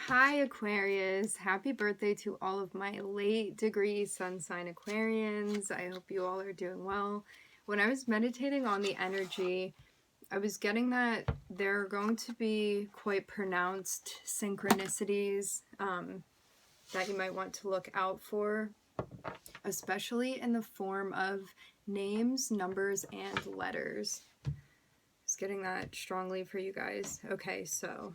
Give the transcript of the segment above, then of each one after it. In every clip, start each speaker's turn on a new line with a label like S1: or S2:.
S1: Hi Aquarius, happy birthday to all of my late degree sun sign Aquarians. I hope you all are doing well. When I was meditating on the energy, I was getting that there are going to be quite pronounced synchronicities that you might want to look out for, especially in the form of names, numbers, and letters. I was getting that strongly for you guys. Okay, so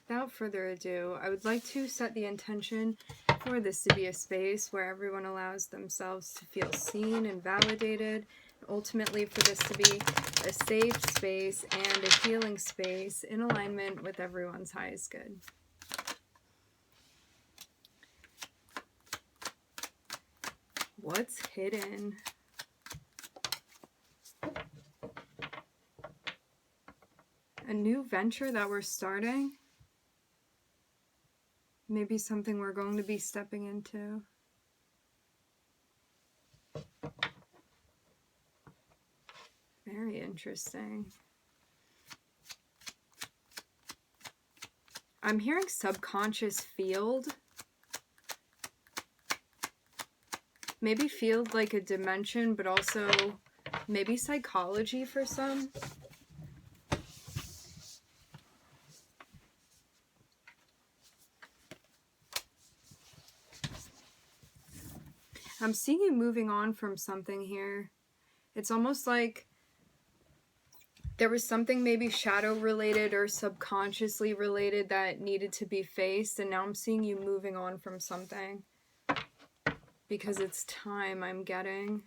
S1: without further ado, I would like to set the intention for this to be a space where everyone allows themselves to feel seen and validated, and ultimately for this to be a safe space and a healing space in alignment with everyone's highest good. What's hidden? A new venture that we're starting? Maybe something we're going to be stepping into. Very interesting. I'm hearing subconscious field. Maybe field like a dimension, but also maybe psychology for some. I'm seeing you moving on from something here. It's almost like there was something maybe shadow related or subconsciously related that needed to be faced, and now I'm seeing you moving on from something because it's time, I'm getting.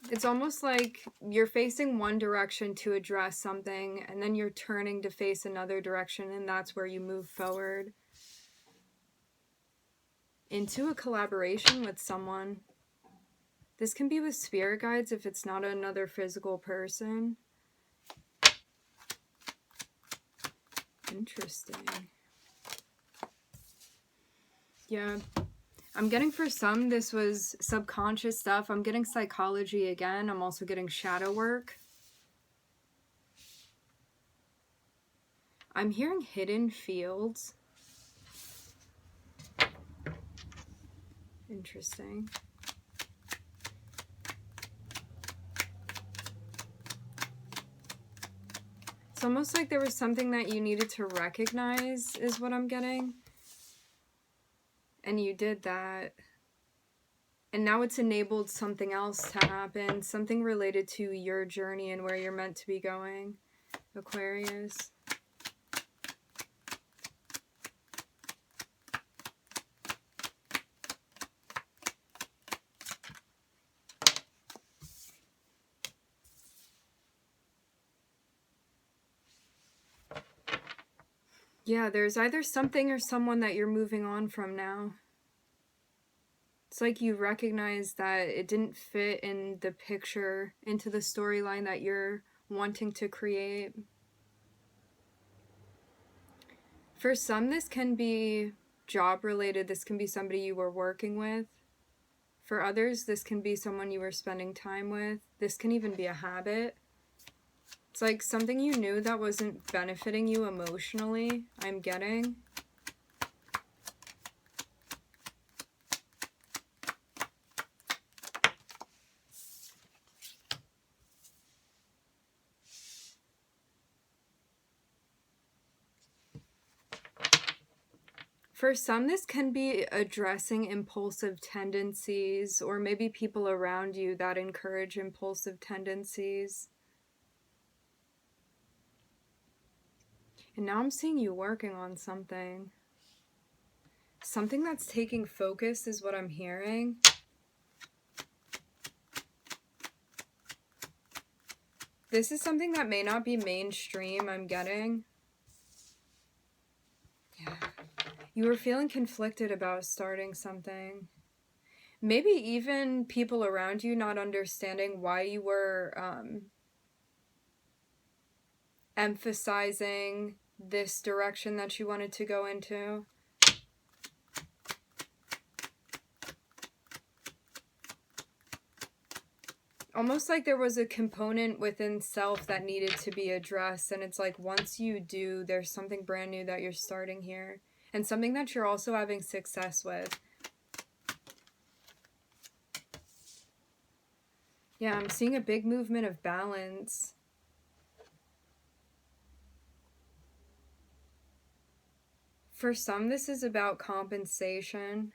S1: It's almost like you're facing one direction to address something, and then you're turning to face another direction, and that's where you move forward into a collaboration with someone. This can be with spirit guides if it's not another physical person. Interesting. Yeah. I'm getting for some, this was subconscious stuff. I'm getting psychology again. I'm also getting shadow work. I'm hearing hidden fields. Interesting. It's almost like there was something that you needed to recognize is what I'm getting. And you did that. And now it's enabled something else to happen. Something related to your journey and where you're meant to be going, Aquarius. Yeah, there's either something or someone that you're moving on from now. It's like you recognize that it didn't fit in the picture, into the storyline that you're wanting to create. For some, this can be job related. This can be somebody you were working with. For others, this can be someone you were spending time with. This can even be a habit. It's like something you knew that wasn't benefiting you emotionally, I'm getting. For some, this can be addressing impulsive tendencies, or maybe people around you that encourage impulsive tendencies. And now I'm seeing you working on something. Something that's taking focus is what I'm hearing. This is something that may not be mainstream, I'm getting. Yeah. You were feeling conflicted about starting something. Maybe even people around you not understanding why you were emphasizing this direction that you wanted to go into. almost like there was a component within self that needed to be addressed. And it's like, once you do, there's something brand new that you're starting here. And something that you're also having success with. Yeah, I'm seeing a big movement of balance. For some, this is about compensation.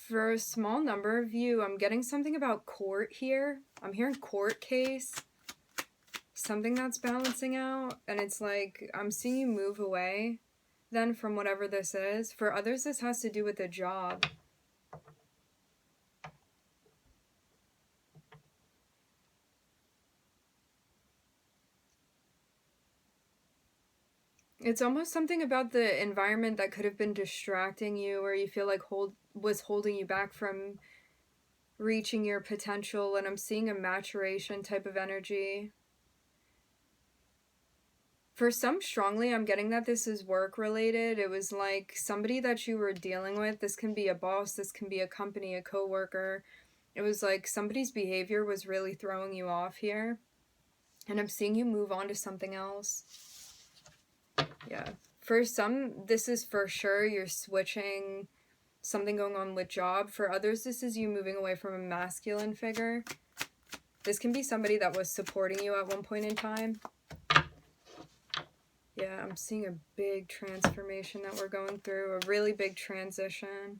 S1: For a small number of you, I'm getting something about court here. I'm hearing court case. Something that's balancing out. And it's like, I'm seeing you move away then from whatever this is. For others, this has to do with a job. It's almost something about the environment that could have been distracting you, or you feel like was holding you back from reaching your potential. And I'm seeing a maturation type of energy. For some, strongly, I'm getting that this is work related. It was like somebody that you were dealing with. This can be a boss, this can be a company, a coworker. It was like somebody's behavior was really throwing you off here. And I'm seeing you move on to something else. Yeah. For some, this is for sure you're switching, something going on with job. For others, this is you moving away from a masculine figure. This can be somebody that was supporting you at one point in time. Yeah, I'm seeing a big transformation that we're going through, a really big transition.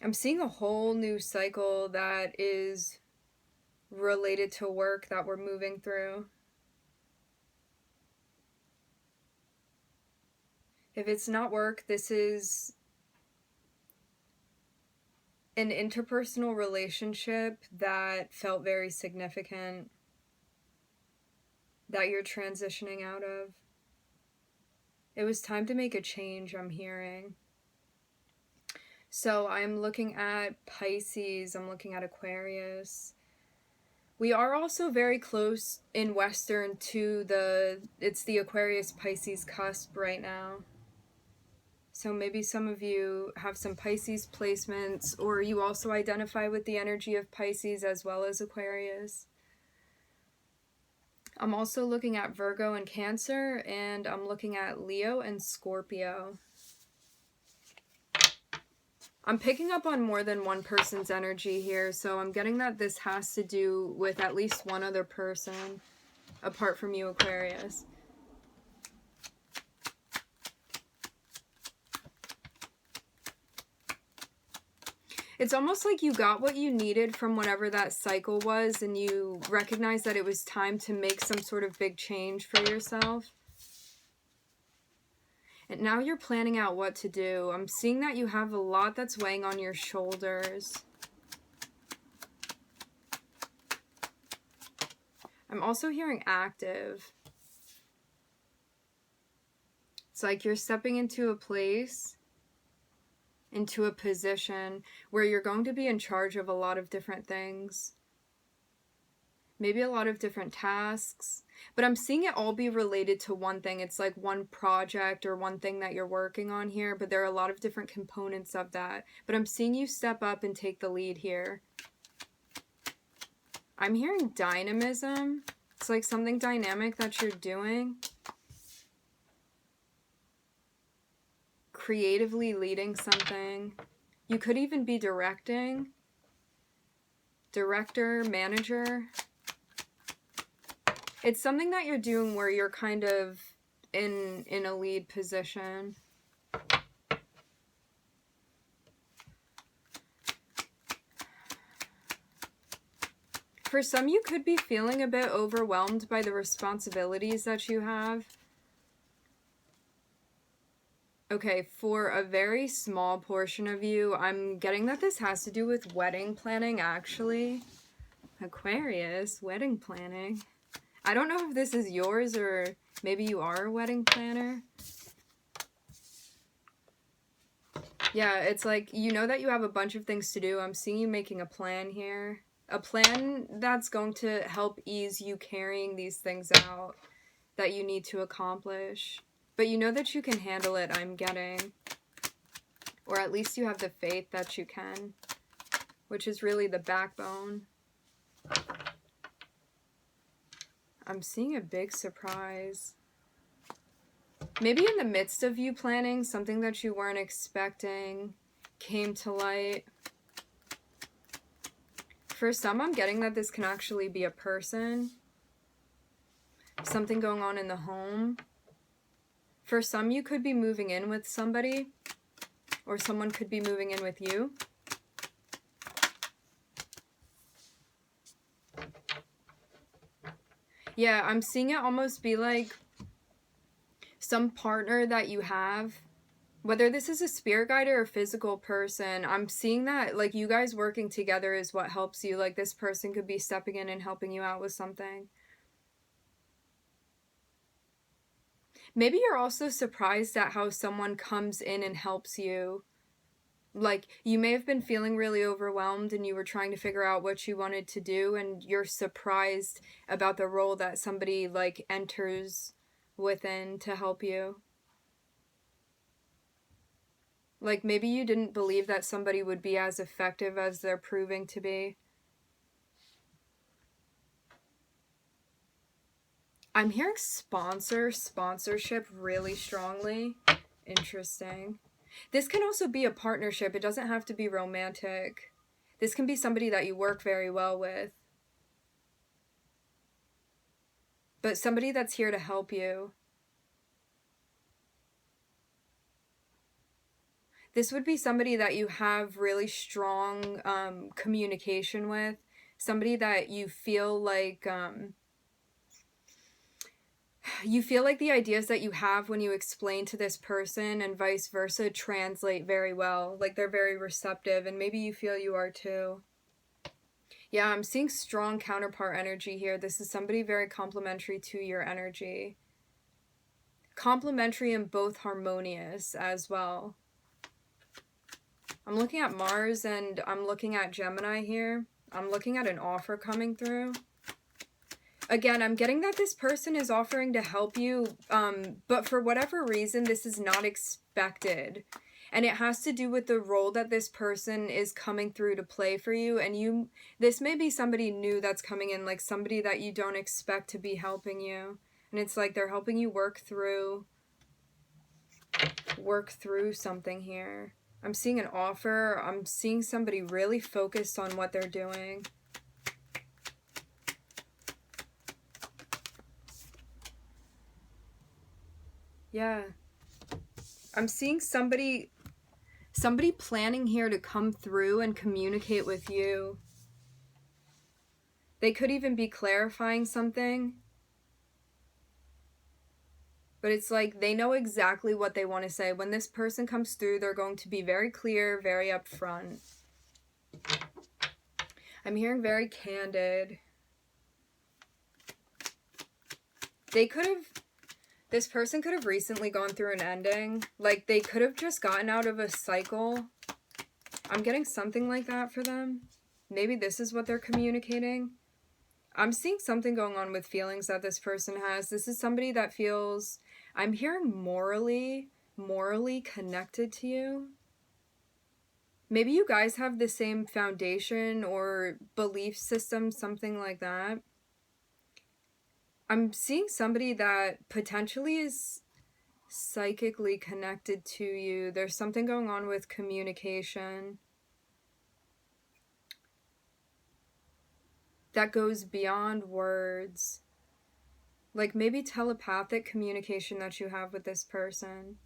S1: I'm seeing a whole new cycle that is related to work that we're moving through. If it's not work, this is an interpersonal relationship that felt very significant, that you're transitioning out of. It was time to make a change, I'm hearing. So I'm looking at Pisces, I'm looking at Aquarius. We are also very close in Western to it's the Aquarius-Pisces cusp right now. So maybe some of you have some Pisces placements, or you also identify with the energy of Pisces as well as Aquarius. I'm also looking at Virgo and Cancer, and I'm looking at Leo and Scorpio. I'm picking up on more than one person's energy here, so I'm getting that this has to do with at least one other person apart from you, Aquarius. It's almost like you got what you needed from whatever that cycle was, and you recognized that it was time to make some sort of big change for yourself. And now you're planning out what to do. I'm seeing that you have a lot that's weighing on your shoulders. I'm also hearing active. It's like you're stepping into a place, into a position where you're going to be in charge of a lot of different things. Maybe a lot of different tasks. But I'm seeing it all be related to one thing. It's like one project or one thing that you're working on here, but there are a lot of different components of that. But I'm seeing you step up and take the lead here. I'm hearing dynamism. It's like something dynamic that you're doing. Creatively leading something. You could even be directing. Director, manager. It's something that you're doing where you're kind of in a lead position. For some, you could be feeling a bit overwhelmed by the responsibilities that you have. Okay, for a very small portion of you, I'm getting that this has to do with wedding planning, actually. Aquarius, wedding planning. I don't know if this is yours or maybe you are a wedding planner. Yeah, it's like, you know that you have a bunch of things to do. I'm seeing you making a plan here. A plan that's going to help ease you carrying these things out that you need to accomplish. But you know that you can handle it, I'm getting. Or at least you have the faith that you can, which is really the backbone. I'm seeing a big surprise. Maybe in the midst of you planning, something that you weren't expecting came to light. For some, I'm getting that this can actually be a person. Something going on in the home. For some, you could be moving in with somebody, or someone could be moving in with you. Yeah, I'm seeing it almost be like some partner that you have, whether this is a spirit guide or a physical person. I'm seeing that like you guys working together is what helps you. Like this person could be stepping in and helping you out with something. Maybe you're also surprised at how someone comes in and helps you. Like, you may have been feeling really overwhelmed and you were trying to figure out what you wanted to do, and you're surprised about the role that somebody, like, enters within to help you. Like, maybe you didn't believe that somebody would be as effective as they're proving to be. I'm hearing sponsorship really strongly. Interesting. This can also be a partnership. It doesn't have to be romantic. This can be somebody that you work very well with. But somebody that's here to help you. This would be somebody that you have really strong communication with. Somebody that you feel like the ideas that you have when you explain to this person and vice versa translate very well. Like they're very receptive, and maybe you feel you are too. Yeah, I'm seeing strong counterpart energy here. This is somebody very complementary to your energy. Complementary and both harmonious as well. I'm looking at Mars and I'm looking at Gemini here. I'm looking at an offer coming through. Again, I'm getting that this person is offering to help you, but for whatever reason, this is not expected. And it has to do with the role that this person is coming through to play for you. And this may be somebody new that's coming in, like somebody that you don't expect to be helping you. And it's like they're helping you work through something here. I'm seeing an offer. I'm seeing somebody really focused on what they're doing. Yeah. I'm seeing somebody planning here to come through and communicate with you. They could even be clarifying something. But it's like they know exactly what they want to say. When this person comes through, they're going to be very clear, very upfront. I'm hearing very candid. This person could have recently gone through an ending. Like, they could have just gotten out of a cycle. I'm getting something like that for them. Maybe this is what they're communicating. I'm seeing something going on with feelings that this person has. This is somebody that feels, I'm hearing morally connected to you. Maybe you guys have the same foundation or belief system, something like that. I'm seeing somebody that potentially is psychically connected to you. There's something going on with communication that goes beyond words. Like maybe telepathic communication that you have with this person.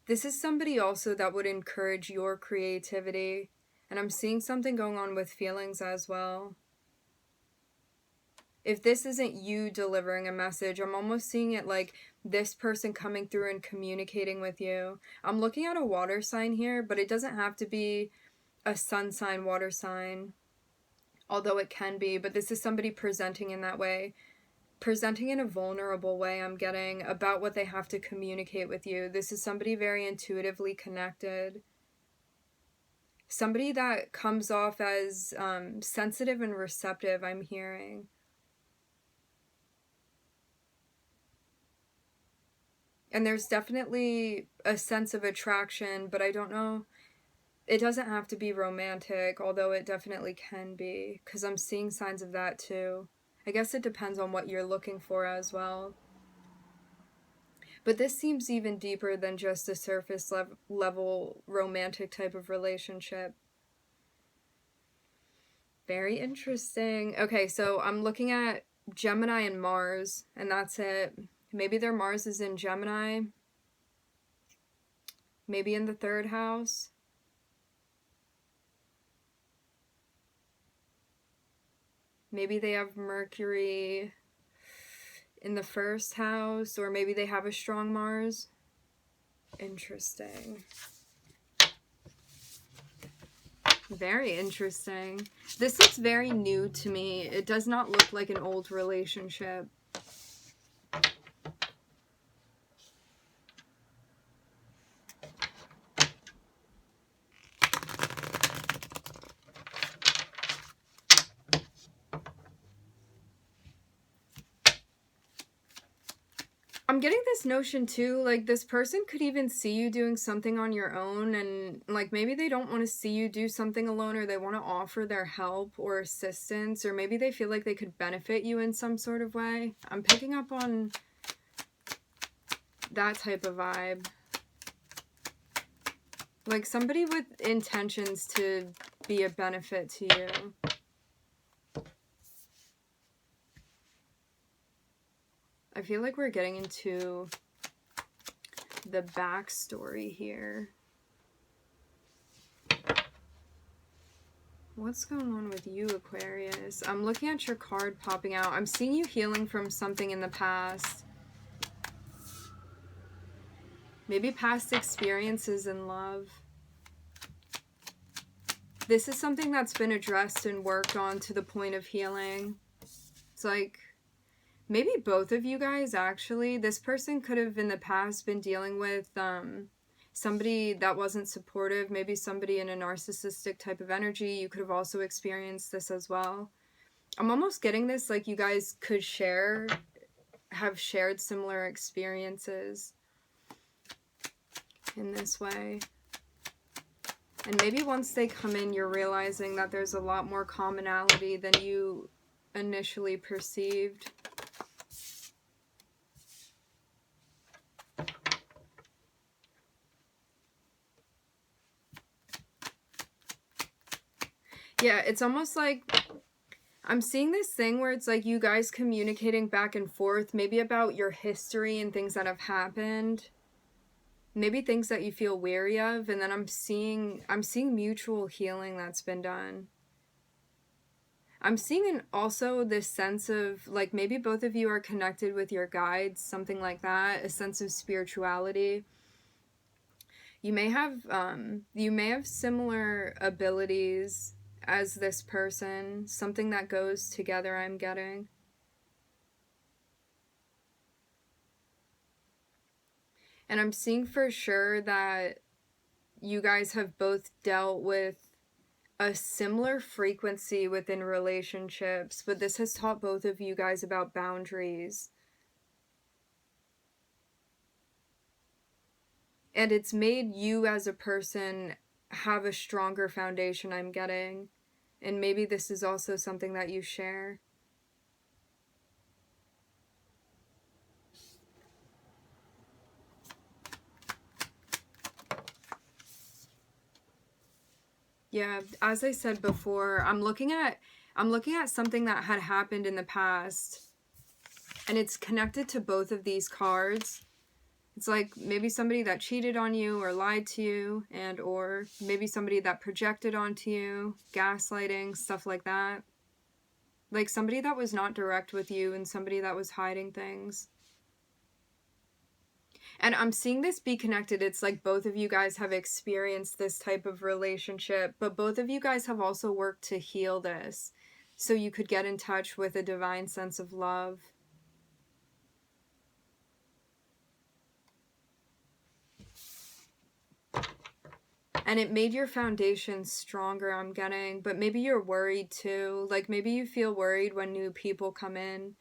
S1: This is somebody also that would encourage your creativity. And I'm seeing something going on with feelings as well. If this isn't you delivering a message, I'm almost seeing it like this person coming through and communicating with you. I'm looking at a water sign here, but it doesn't have to be a sun sign, water sign, although it can be. But this is somebody presenting in that way, presenting in a vulnerable way, I'm getting, about what they have to communicate with you. This is somebody very intuitively connected. Somebody that comes off as sensitive and receptive, I'm hearing. And there's definitely a sense of attraction, but I don't know. It doesn't have to be romantic, although it definitely can be, because I'm seeing signs of that too. I guess it depends on what you're looking for as well. But this seems even deeper than just a surface level romantic type of relationship. Very interesting. Okay, so I'm looking at Gemini and Mars, and that's it. Maybe their Mars is in Gemini. Maybe in the 3rd house. Maybe they have Mercury in the 1st house, or maybe they have a strong Mars. Interesting. Very interesting. This looks very new to me. It does not look like an old relationship. I'm getting this notion too, like this person could even see you doing something on your own, and like maybe they don't want to see you do something alone, or they want to offer their help or assistance, or maybe they feel like they could benefit you in some sort of way. I'm picking up on that type of vibe. Like somebody with intentions to be a benefit to you. I feel like we're getting into the backstory here. What's going on with you, Aquarius? I'm looking at your card popping out. I'm seeing you healing from something in the past. Maybe past experiences in love. This is something that's been addressed and worked on to the point of healing. It's like, maybe both of you guys, actually. This person could have in the past been dealing with somebody that wasn't supportive, maybe somebody in a narcissistic type of energy. You could have also experienced this as well. I'm almost getting this like you guys could have shared similar experiences in this way. And maybe once they come in, you're realizing that there's a lot more commonality than you initially perceived. Yeah, it's almost like I'm seeing this thing where it's like you guys communicating back and forth, maybe about your history and things that have happened. Maybe things that you feel weary of, and then I'm seeing mutual healing that's been done. I'm seeing also this sense of like maybe both of you are connected with your guides, something like that, a sense of spirituality. You may have similar abilities as this person, something that goes together, I'm getting. And I'm seeing for sure that you guys have both dealt with a similar frequency within relationships, but this has taught both of you guys about boundaries. And it's made you as a person have a stronger foundation, I'm getting. And maybe this is also something that you share. Yeah, as I said before, I'm looking at something that had happened in the past, and it's connected to both of these cards. It's like maybe somebody that cheated on you or lied to you, and or maybe somebody that projected onto you, gaslighting, stuff like that. Like somebody that was not direct with you and somebody that was hiding things. And I'm seeing this be connected. It's like both of you guys have experienced this type of relationship, but both of you guys have also worked to heal this so you could get in touch with a divine sense of love. And it made your foundation stronger, I'm getting. But maybe you're worried too. Like maybe you feel worried when new people come in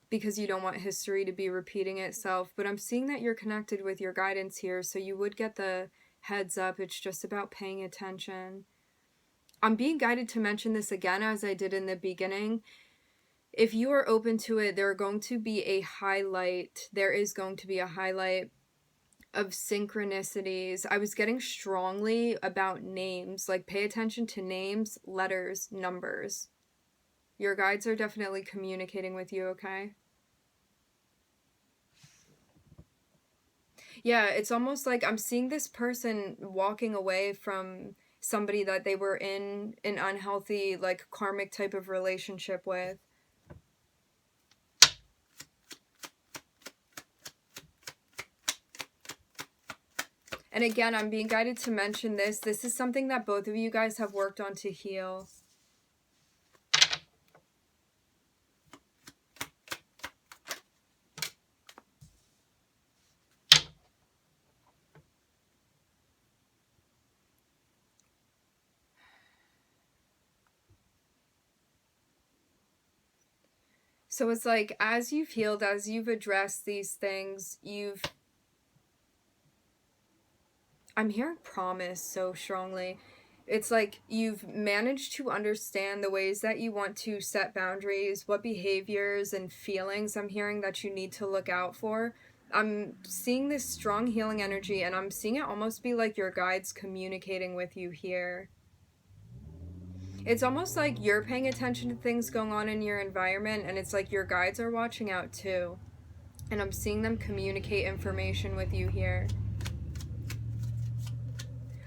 S1: because you don't want history to be repeating itself. But I'm seeing that you're connected with your guidance here, so you would get the heads up. It's just about paying attention. I'm being guided to mention this again as I did in the beginning. If you are open to it, there is going to be a highlight of synchronicities. I was getting strongly about names, like pay attention to names, letters, numbers. Your guides are definitely communicating with you, okay? Yeah, it's almost like I'm seeing this person walking away from somebody that they were in an unhealthy, like karmic type of relationship with. And again, I'm being guided to mention this. This is something that both of you guys have worked on to heal. So it's like, as you've healed, as you've addressed these things, I'm hearing promise so strongly. It's like you've managed to understand the ways that you want to set boundaries, what behaviors and feelings I'm hearing that you need to look out for. I'm seeing this strong healing energy, and I'm seeing it almost be like your guides communicating with you here. It's almost like you're paying attention to things going on in your environment, and it's like your guides are watching out too. And I'm seeing them communicate information with you here.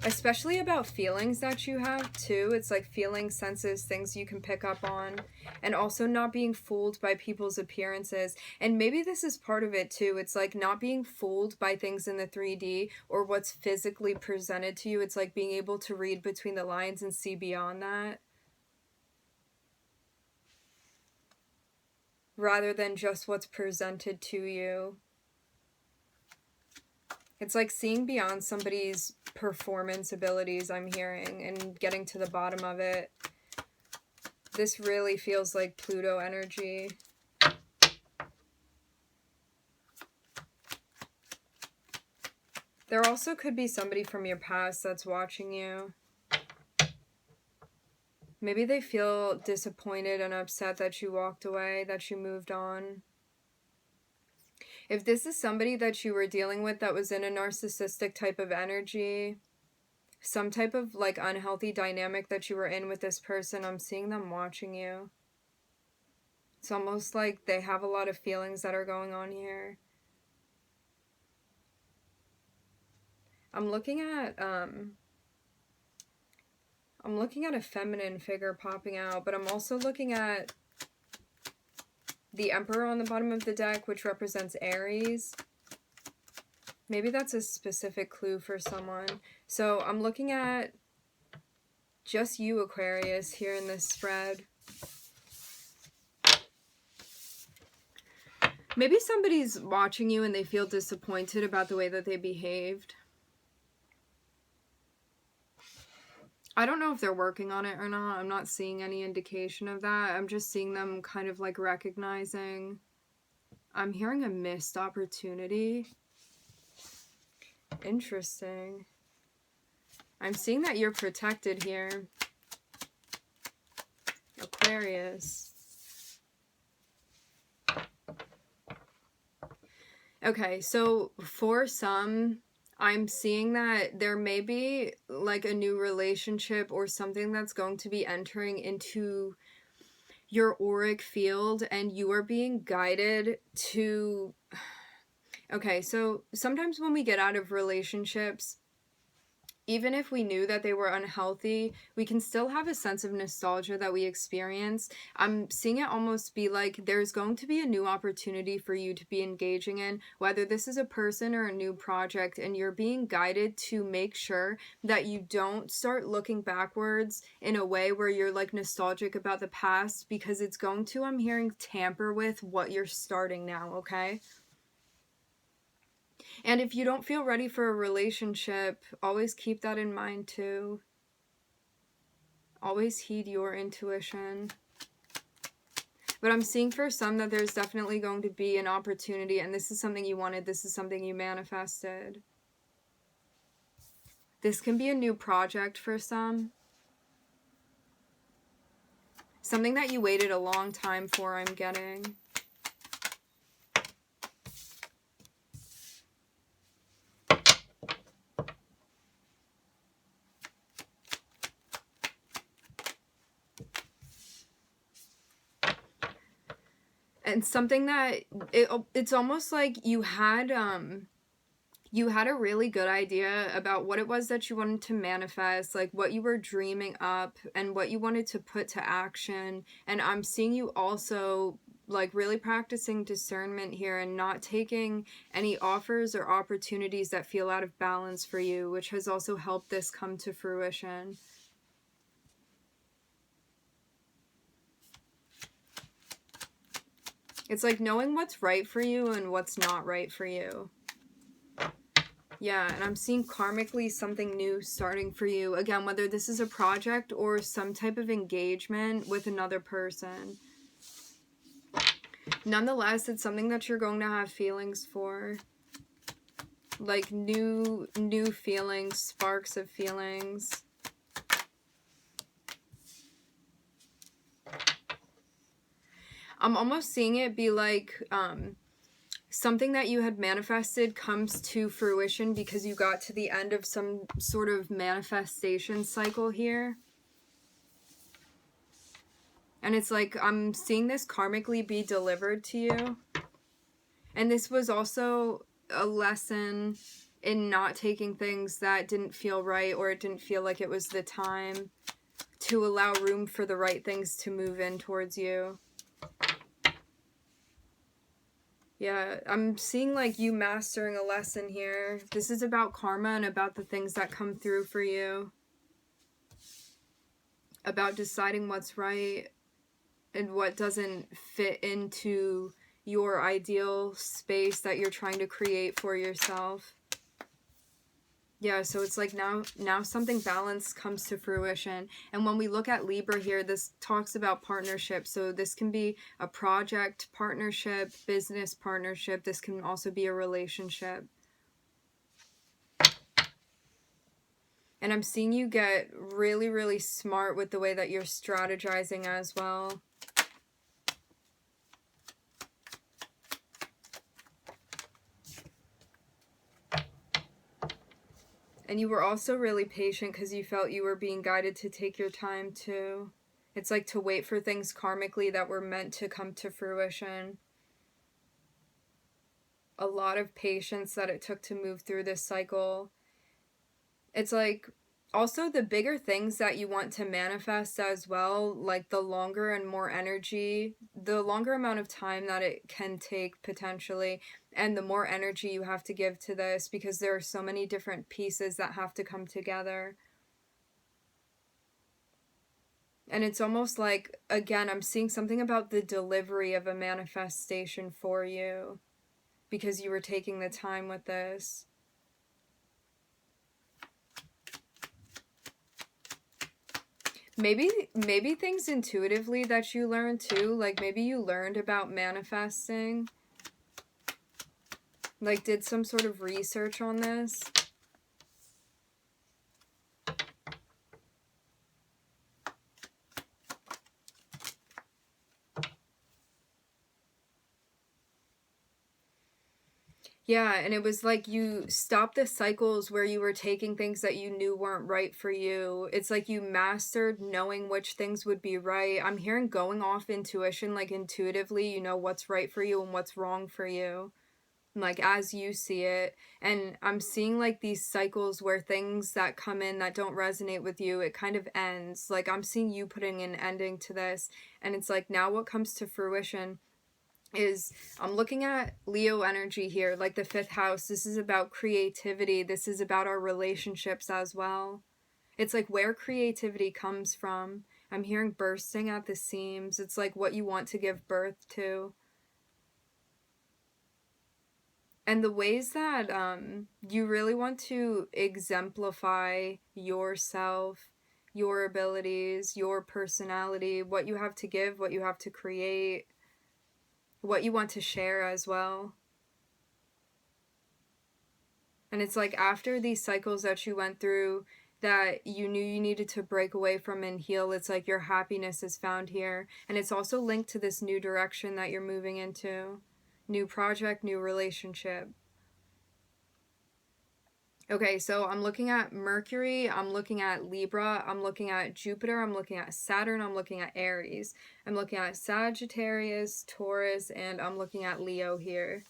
S1: Especially about feelings that you have too. It's like feelings, senses, things you can pick up on. And also not being fooled by people's appearances. And maybe this is part of it too. It's like not being fooled by things in the 3D or what's physically presented to you. It's like being able to read between the lines and see beyond that, rather than just what's presented to you. It's like seeing beyond somebody's performance abilities, I'm hearing, and getting to the bottom of it. This really feels like Pluto energy. There also could be somebody from your past that's watching you. Maybe they feel disappointed and upset that you walked away, that you moved on. If this is somebody that you were dealing with that was in a narcissistic type of energy, some type of like unhealthy dynamic that you were in with this person, I'm seeing them watching you. It's almost like they have a lot of feelings that are going on here. I'm looking at a feminine figure popping out, but I'm also looking at the Emperor on the bottom of the deck, which represents Aries. Maybe that's a specific clue for someone. So I'm looking at just you, Aquarius, here in this spread. Maybe somebody's watching you and they feel disappointed about the way that they behaved. I don't know if they're working on it or not. I'm not seeing any indication of that. I'm just seeing them kind of like recognizing. I'm hearing a missed opportunity. Interesting. I'm seeing that you're protected here, Aquarius. Okay, so for some, I'm seeing that there may be like a new relationship or something that's going to be entering into your auric field, and you are being guided to... Okay, so sometimes when we get out of relationships, even if we knew that they were unhealthy, we can still have a sense of nostalgia that we experience. I'm seeing it almost be like there's going to be a new opportunity for you to be engaging in, whether this is a person or a new project, and you're being guided to make sure that you don't start looking backwards in a way where you're like nostalgic about the past, because it's going to, I'm hearing, tamper with what you're starting now, okay? And if you don't feel ready for a relationship, always keep that in mind too. Always heed your intuition. But I'm seeing for some that there's definitely going to be an opportunity, and this is something you wanted, this is something you manifested. This can be a new project for some. Something that you waited a long time for, I'm getting. And something that it's almost like you had a really good idea about what it was that you wanted to manifest, like what you were dreaming up and what you wanted to put to action. And I'm seeing you also like really practicing discernment here and not taking any offers or opportunities that feel out of balance for you, which has also helped this come to fruition. It's like knowing what's right for you and what's not right for you. Yeah, and I'm seeing karmically something new starting for you. Again, whether this is a project or some type of engagement with another person. Nonetheless, it's something that you're going to have feelings for. Like new feelings, sparks of feelings. I'm almost seeing it be like something that you had manifested comes to fruition because you got to the end of some sort of manifestation cycle here. And it's like I'm seeing this karmically be delivered to you. And this was also a lesson in not taking things that didn't feel right or it didn't feel like it was the time, to allow room for the right things to move in towards you. Yeah, I'm seeing like you mastering a lesson here. This is about karma and about the things that come through for you. About deciding what's right and what doesn't fit into your ideal space that you're trying to create for yourself. Yeah, so it's like now something balanced comes to fruition. And when we look at Libra here, this talks about partnership. So this can be a project partnership, business partnership. This can also be a relationship. And I'm seeing you get really, really smart with the way that you're strategizing as well. And you were also really patient because you felt you were being guided to take your time too. It's like to wait for things karmically that were meant to come to fruition. A lot of patience that it took to move through this cycle. It's like also the bigger things that you want to manifest as well, like the longer and more energy, the longer amount of time that it can take potentially, and the more energy you have to give to this because there are so many different pieces that have to come together. And it's almost like, again, I'm seeing something about the delivery of a manifestation for you because you were taking the time with this. Maybe things intuitively that you learned too, like maybe you learned about manifesting, like did some sort of research on this. Yeah, and it was like you stopped the cycles where you were taking things that you knew weren't right for you. It's like you mastered knowing which things would be right. I'm hearing going off intuition, like intuitively, you know what's right for you and what's wrong for you, like as you see it. And I'm seeing like these cycles where things that come in that don't resonate with you, it kind of ends. Like I'm seeing you putting an ending to this, and it's like now what comes to fruition is I'm looking at Leo energy here, like the 5th house. This is about creativity. This is about our relationships as well. It's like where creativity comes from. I'm hearing bursting at the seams. It's like what you want to give birth to. And the ways that you really want to exemplify yourself, your abilities, your personality, what you have to give, what you have to create, what you want to share as well. And it's like after these cycles that you went through that you knew you needed to break away from and heal, it's like your happiness is found here. And it's also linked to this new direction that you're moving into. New project, new relationship. Okay, so I'm looking at Mercury, I'm looking at Libra, I'm looking at Jupiter, I'm looking at Saturn, I'm looking at Aries. I'm looking at Sagittarius, Taurus, and I'm looking at Leo here.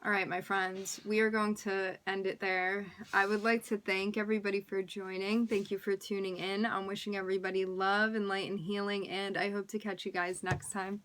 S1: All right, my friends, we are going to end it there. I would like to thank everybody for joining. Thank you for tuning in. I'm wishing everybody love and light and healing, and I hope to catch you guys next time.